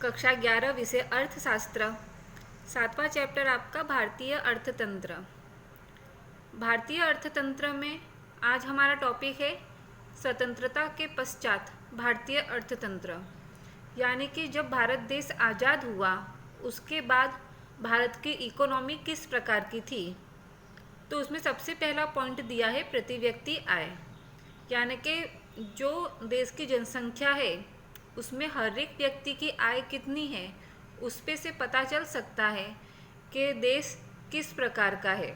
कक्षा 11 विषय अर्थशास्त्र, 7वां चैप्टर आपका भारतीय अर्थतंत्र। भारतीय अर्थतंत्र में आज हमारा टॉपिक है स्वतंत्रता के पश्चात भारतीय अर्थतंत्र, यानी कि जब भारत देश आज़ाद हुआ उसके बाद भारत की इकोनॉमी किस प्रकार की थी। तो उसमें सबसे पहला पॉइंट दिया है प्रति व्यक्ति आय, यानी कि जो देश की जनसंख्या है उसमें हर एक व्यक्ति की आय कितनी है, उस पे से पता चल सकता है कि देश किस प्रकार का है।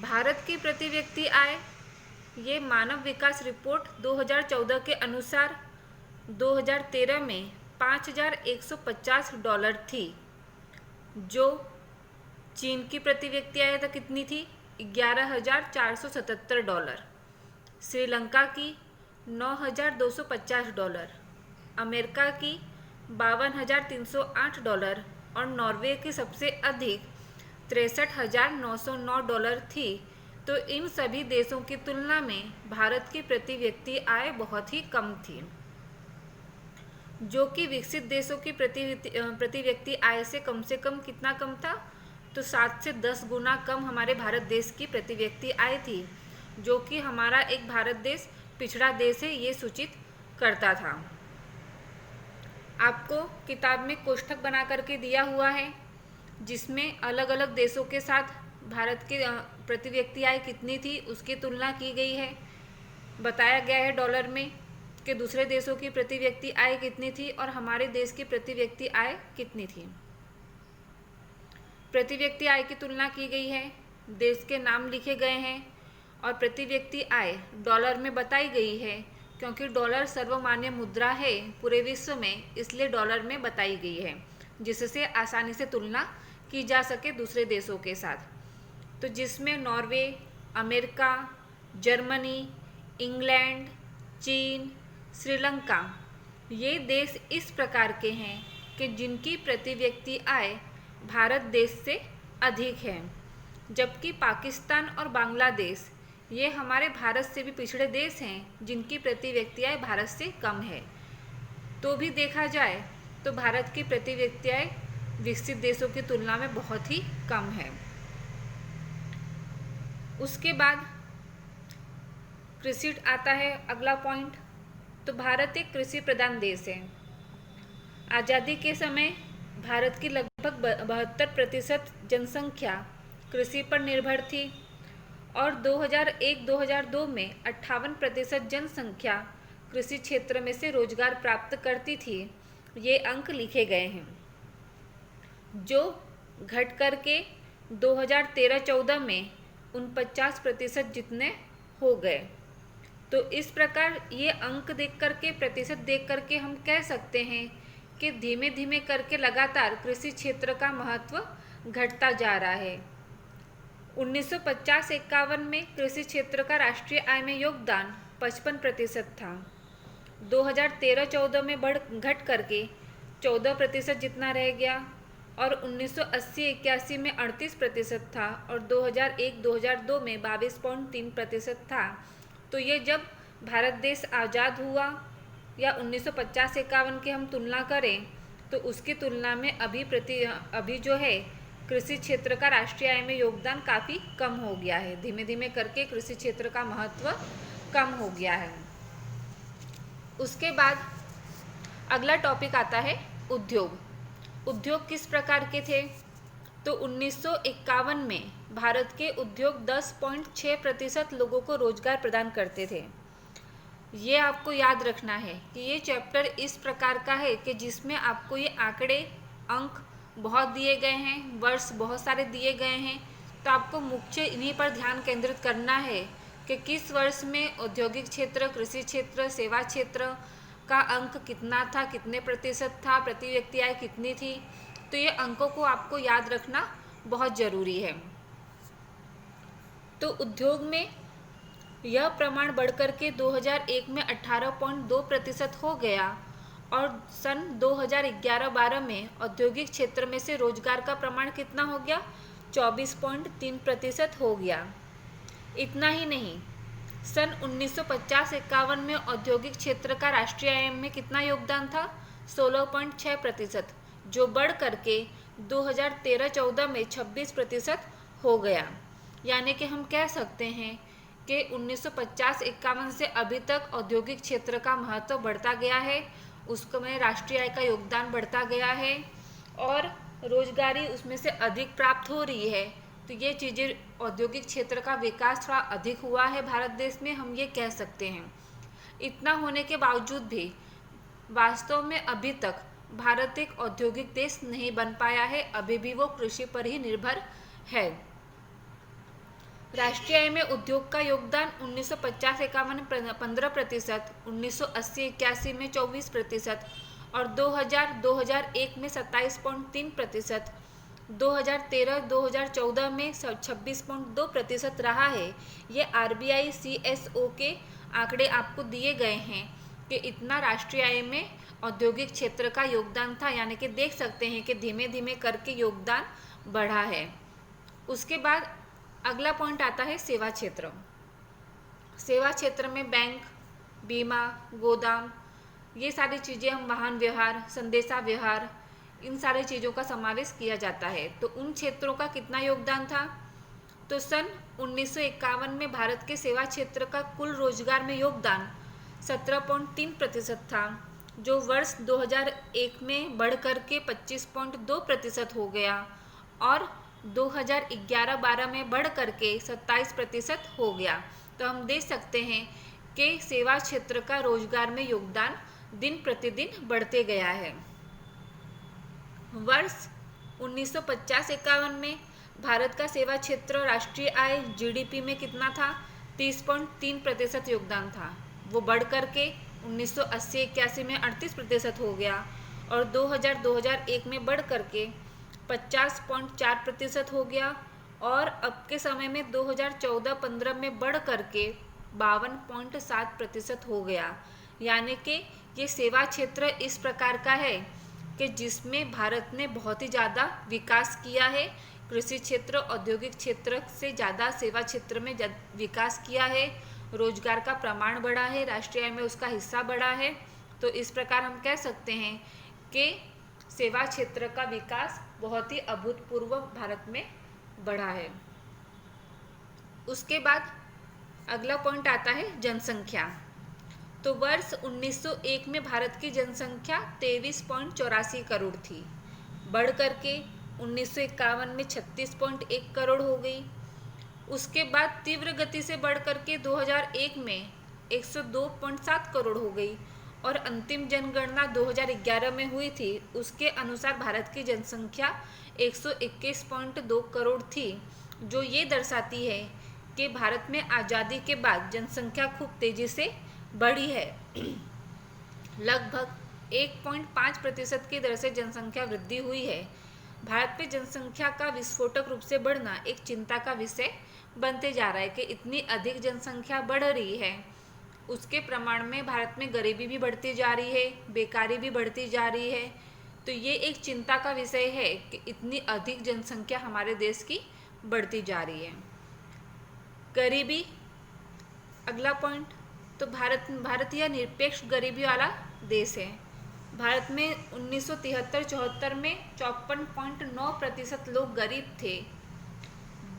भारत की प्रति व्यक्ति आय ये मानव विकास रिपोर्ट 2014 के अनुसार 2013 में $5,150 थी। जो चीन की प्रति व्यक्ति आय तो कितनी थी, $11,477। श्रीलंका की $9,250, अमेरिका की $52,308 और नॉर्वे की सबसे अधिक $63,909 थी। तो इन सभी देशों की तुलना में भारत की प्रति व्यक्ति आय बहुत ही कम थी, जो कि विकसित देशों की प्रति व्यक्ति आय से कम कितना कम था, तो 7 से 10 गुना कम हमारे भारत देश की प्रति व्यक्ति आय थी, जो कि हमारा एक भारत देश पिछड़ा देश है ये सूचित करता था। आपको किताब में कोष्ठक बना करके दिया हुआ है जिसमें अलग अलग देशों के साथ भारत की प्रति व्यक्ति आय कितनी थी उसकी तुलना की गई है। बताया गया है डॉलर में कि दूसरे देशों की प्रति व्यक्ति आय कितनी थी और हमारे देश की प्रति व्यक्ति आय कितनी थी। प्रति व्यक्ति आय की तुलना की गई है, देश के नाम लिखे गए हैं और प्रति व्यक्ति आय डॉलर में बताई गई है, क्योंकि डॉलर सर्वमान्य मुद्रा है पूरे विश्व में, इसलिए डॉलर में बताई गई है जिससे आसानी से तुलना की जा सके दूसरे देशों के साथ। तो जिसमें नॉर्वे, अमेरिका, जर्मनी, इंग्लैंड, चीन, श्रीलंका ये देश इस प्रकार के हैं कि जिनकी प्रति व्यक्ति आय भारत देश से अधिक है, जबकि पाकिस्तान और बांग्लादेश ये हमारे भारत से भी पिछड़े देश हैं जिनकी प्रति व्यक्ति आय भारत से कम है। तो भी देखा जाए तो भारत की प्रति व्यक्ति आय विकसित देशों की तुलना में बहुत ही कम है। उसके बाद कृषि आता है अगला पॉइंट। तो भारत एक कृषि प्रधान देश है। आज़ादी के समय भारत की लगभग 72% जनसंख्या कृषि पर निर्भर थी और 2001-2002 में 58% जनसंख्या कृषि क्षेत्र में से रोजगार प्राप्त करती थी। ये अंक लिखे गए हैं, जो घट करके 2013-14 में 49% जितने हो गए। तो इस प्रकार ये अंक देख करके, प्रतिशत देख करके हम कह सकते हैं कि धीमे धीमे करके लगातार कृषि क्षेत्र का महत्व घटता जा रहा है। 1950-51 में कृषि क्षेत्र का राष्ट्रीय आय में योगदान 55% था। 2013-14 में घट करके 14% जितना रह गया और 1980-81 में 38% था और 2001-2002 में 22.3% था। तो ये जब भारत देश आज़ाद हुआ या 1950-51 की हम तुलना करें तो उसकी तुलना में अभी जो है कृषि क्षेत्र का राष्ट्रीय आय में योगदान काफ़ी कम हो गया है। धीमे धीमे करके कृषि क्षेत्र का महत्व कम हो गया है। उसके बाद अगला टॉपिक आता है उद्योग। उद्योग किस प्रकार के थे, तो 1951 में भारत के उद्योग 10.6% लोगों को रोजगार प्रदान करते थे। ये आपको याद रखना है कि ये चैप्टर इस प्रकार का है कि जिसमें आपको ये आंकड़े, अंक बहुत दिए गए हैं, वर्ष बहुत सारे दिए गए हैं। तो आपको मुख्य इन्हीं पर ध्यान केंद्रित करना है कि किस वर्ष में औद्योगिक क्षेत्र, कृषि क्षेत्र, सेवा क्षेत्र का अंक कितना था, कितने प्रतिशत था, प्रति व्यक्ति आय कितनी थी। तो ये अंकों को आपको याद रखना बहुत ज़रूरी है। तो उद्योग में यह प्रमाण बढ़कर के 2001 में 18.2% हो गया और सन 2011-12 में औद्योगिक क्षेत्र में से रोजगार का प्रमाण कितना हो गया, 24.3% हो गया। इतना ही नहीं, सन 1950-51 में औद्योगिक क्षेत्र का राष्ट्रीय आय में कितना योगदान था, 16.6%, जो बढ़ करके 2013-14 में 26% हो गया। यानी कि हम कह सकते हैं कि 1950-51 से अभी तक औद्योगिक क्षेत्र का महत्व बढ़ता गया है, उसमें राष्ट्रीय आय का योगदान बढ़ता गया है और रोजगारी उसमें से अधिक प्राप्त हो रही है। तो ये चीज़ें, औद्योगिक क्षेत्र का विकास थोड़ा अधिक हुआ है भारत देश में, हम ये कह सकते हैं। इतना होने के बावजूद भी वास्तव में अभी तक भारत एक औद्योगिक देश नहीं बन पाया है, अभी भी वो कृषि पर ही निर्भर है। राष्ट्रीय आय में उद्योग का योगदान 1950-51 में 15%, 1980-81 में 24% और 2000-2001 में 27.3%, 2013-2014 में 26.2% रहा है। ये RBI CSO के आंकड़े आपको दिए गए हैं कि इतना राष्ट्रीय आय में औद्योगिक क्षेत्र का योगदान था, यानी कि देख सकते हैं कि धीमे धीमे करके योगदान बढ़ा है। उसके बाद अगला पॉइंट आता है सेवा क्षेत्र। सेवा क्षेत्र में बैंक, बीमा, गोदाम, ये सारी चीज़ें, हम वाहन व्यवहार, संदेशा व्यवहार, इन सारी चीज़ों का समावेश किया जाता है। तो उन क्षेत्रों का कितना योगदान था? तो सन 1951 में भारत के सेवा क्षेत्र का कुल रोजगार में योगदान 17.3% था, जो वर्ष 2001 में बढ़ कर के 25.2% हो गया और 2011-12 में बढ़ करके 27% हो गया। तो हम देख सकते हैं कि सेवा क्षेत्र का रोजगार में योगदान दिन प्रतिदिन बढ़ते गया है। वर्ष 1950-51 में भारत का सेवा क्षेत्र राष्ट्रीय आय GDP में कितना था? 30.3% योगदान था। वो बढ़ करके 1980-81 में 38% हो गया और 2000-2001 में बढ़ करके 50.4% हो गया और अब के समय में 2014-15 में बढ़ करके 52.7% हो गया। यानी कि ये सेवा क्षेत्र इस प्रकार का है कि जिसमें भारत ने बहुत ही ज़्यादा विकास किया है। कृषि क्षेत्र, औद्योगिक क्षेत्र से ज़्यादा सेवा क्षेत्र में विकास किया है, रोजगार का प्रमाण बढ़ा है, राष्ट्रीय आय में उसका हिस्सा बढ़ा है। तो इस प्रकार हम कह सकते हैं कि सेवा क्षेत्र का विकास बहुत ही अभूतपूर्व भारत में बढ़ा है। उसके बाद अगला पॉइंट आता है जनसंख्या। तो वर्ष 1901 में भारत की जनसंख्या 23.84 करोड़ थी, बढ़ करके 1951 में 36.1 करोड़ हो गई। उसके बाद तीव्र गति से बढ़ करके 2001 में 102.7 करोड़ हो गई और अंतिम जनगणना 2011 में हुई थी, उसके अनुसार भारत की जनसंख्या 121.2 करोड़ थी, जो ये दर्शाती है कि भारत में आज़ादी के बाद जनसंख्या खूब तेज़ी से बढ़ी है। लगभग 1.5% की दर से जनसंख्या वृद्धि हुई है। भारत में जनसंख्या का विस्फोटक रूप से बढ़ना एक चिंता का विषय बनते जा रहा है कि इतनी अधिक जनसंख्या बढ़ रही है, उसके प्रमाण में भारत में गरीबी भी बढ़ती जा रही है, बेकारी भी बढ़ती जा रही है। तो ये एक चिंता का विषय है कि इतनी अधिक जनसंख्या हमारे देश की बढ़ती जा रही है। गरीबी, अगला पॉइंट। तो भारत यह निरपेक्ष गरीबी वाला देश है। भारत में 1973-74 में 54.9% लोग गरीब थे,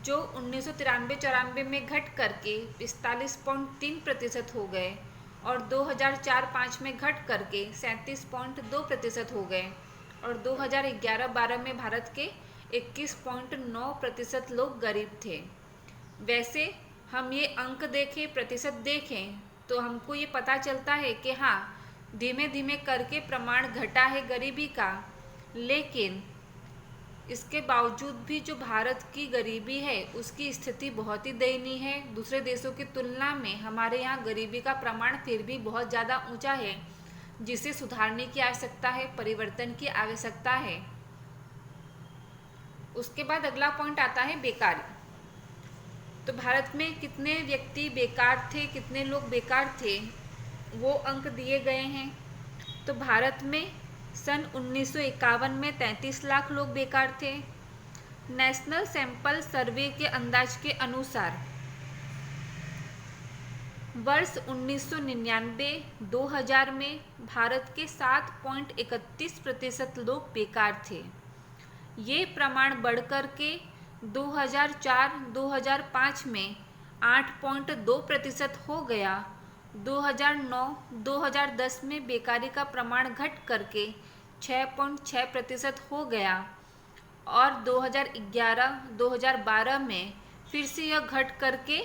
जो 1993-94 में घट करके 45.3% हो गए और 2004-05 में घट करके 37.2% हो गए और 2011-12 में भारत के 21.9% लोग गरीब थे। वैसे हम ये अंक देखें, प्रतिशत देखें, तो हमको ये पता चलता है कि हाँ, धीमे धीमे करके प्रमाण घटा है गरीबी का, लेकिन इसके बावजूद भी जो भारत की गरीबी है उसकी स्थिति बहुत ही दयनीय है। दूसरे देशों की तुलना में हमारे यहाँ गरीबी का प्रमाण फिर भी बहुत ज़्यादा ऊंचा है, जिसे सुधारने की आवश्यकता है, परिवर्तन की आवश्यकता है। उसके बाद अगला पॉइंट आता है बेकारी। तो भारत में कितने व्यक्ति बेकार थे, कितने लोग बेकार थे, वो अंक दिए गए हैं। तो भारत में सन 1951 में 33 लाख लोग बेकार थे। नेशनल सैंपल सर्वे के अंदाज के अनुसार वर्ष 1999-2000 में भारत के 7.31% लोग बेकार थे। ये प्रमाण बढ़कर के 2004-2005 में 8.2% हो गया। 2009-2010 में बेकारी का प्रमाण घट करके 6.6% हो गया और 2011-2012 में फिर से यह घट करके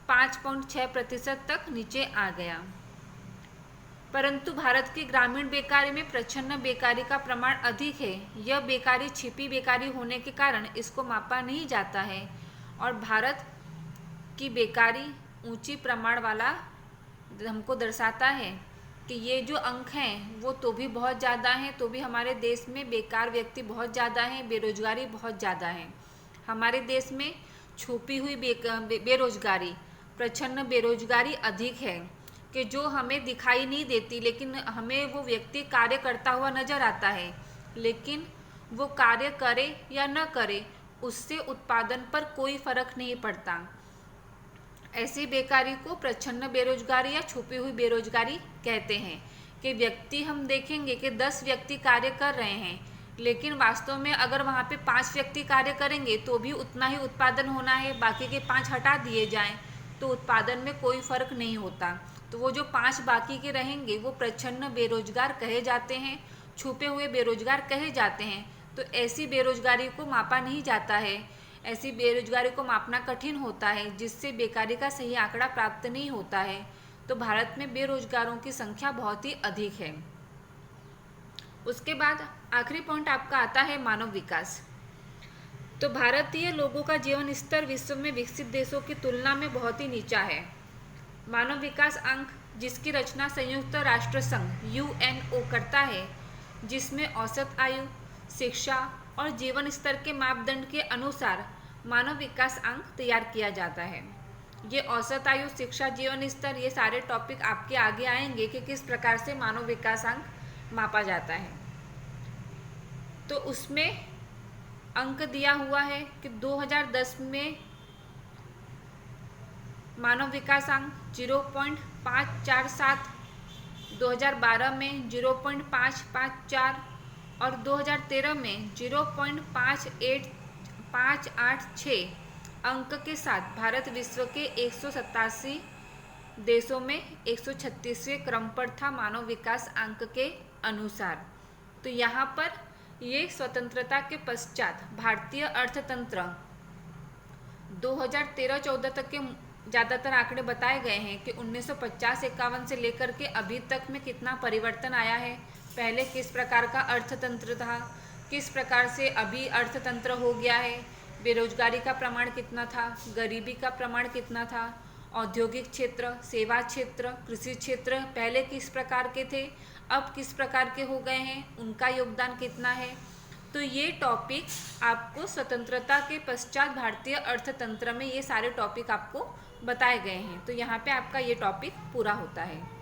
5.6% तक नीचे आ गया। परंतु भारत की ग्रामीण बेकारी में प्रच्छन्न बेकारी का प्रमाण अधिक है। यह बेकारी छिपी बेकारी होने के कारण इसको मापा नहीं जाता है और भारत की बेकारी ऊंची प्रमाण वाला हमको दर्शाता है कि ये जो अंक हैं वो तो भी बहुत ज़्यादा हैं, तो भी हमारे देश में बेकार व्यक्ति बहुत ज़्यादा हैं, बेरोजगारी बहुत ज़्यादा है। हमारे देश में छुपी हुई बेरोजगारी, प्रच्छन्न बेरोजगारी अधिक है कि जो हमें दिखाई नहीं देती, लेकिन हमें वो व्यक्ति कार्य करता हुआ नजर आता है, लेकिन वो कार्य करे या न करे उससे उत्पादन पर कोई फर्क नहीं पड़ता। ऐसी बेकारी को प्रच्छन्न बेरोजगारी या छुपी हुई बेरोजगारी कहते हैं कि व्यक्ति हम देखेंगे कि 10 व्यक्ति कार्य कर रहे हैं, लेकिन वास्तव में अगर वहाँ पे 5 व्यक्ति कार्य करेंगे तो भी उतना ही उत्पादन होना है, बाकी के 5 हटा दिए जाएं तो उत्पादन में कोई फर्क नहीं होता। तो वो जो 5 बाकी के रहेंगे वो प्रच्छन्न बेरोजगार कहे जाते हैं, छुपे हुए बेरोजगार कहे जाते हैं। तो ऐसी बेरोजगारी को मापा नहीं जाता है, ऐसी बेरोजगारी को मापना कठिन होता है, जिससे बेकारी का सही आंकड़ा प्राप्त नहीं होता है। तो भारत में बेरोजगारों की संख्या बहुत ही अधिक है। उसके बाद आखिरी पॉइंट आपका आता है मानव विकास। तो भारतीय लोगों का जीवन स्तर विश्व में विकसित देशों की तुलना में बहुत ही नीचा है। मानव विकास अंक जिसकी रचना संयुक्त राष्ट्र संघ UNO करता है, जिसमें औसत आयु, शिक्षा और जीवन स्तर के मापदंड के अनुसार मानव विकास अंक तैयार किया जाता है। ये औसत आयु, शिक्षा, जीवन स्तर, ये सारे टॉपिक आपके आगे आएंगे कि किस प्रकार से मानव विकास अंक मापा जाता है। तो उसमें अंक दिया हुआ है कि 2010 में मानव विकास अंक 0.547, 2012 में 0.554 और 2013 में 0.58586 अंक के साथ भारत विश्व के 187 देशों में 136वें क्रम पर था मानव विकास अंक के अनुसार। तो यहाँ पर ये स्वतंत्रता के पश्चात भारतीय अर्थतंत्र 2013-14 तक के ज़्यादातर आंकड़े बताए गए हैं कि 1950-51 से लेकर के अभी तक में कितना परिवर्तन आया है। पहले किस प्रकार का अर्थतंत्र था, किस प्रकार से अभी अर्थतंत्र हो गया है, बेरोजगारी का प्रमाण कितना था, गरीबी का प्रमाण कितना था, औद्योगिक क्षेत्र, सेवा क्षेत्र, कृषि क्षेत्र पहले किस प्रकार के थे, अब किस प्रकार के हो गए हैं, उनका योगदान कितना है। तो ये टॉपिक आपको स्वतंत्रता के पश्चात भारतीय अर्थतंत्र में ये सारे टॉपिक आपको बताए गए हैं। तो यहाँ पे आपका ये टॉपिक पूरा होता है।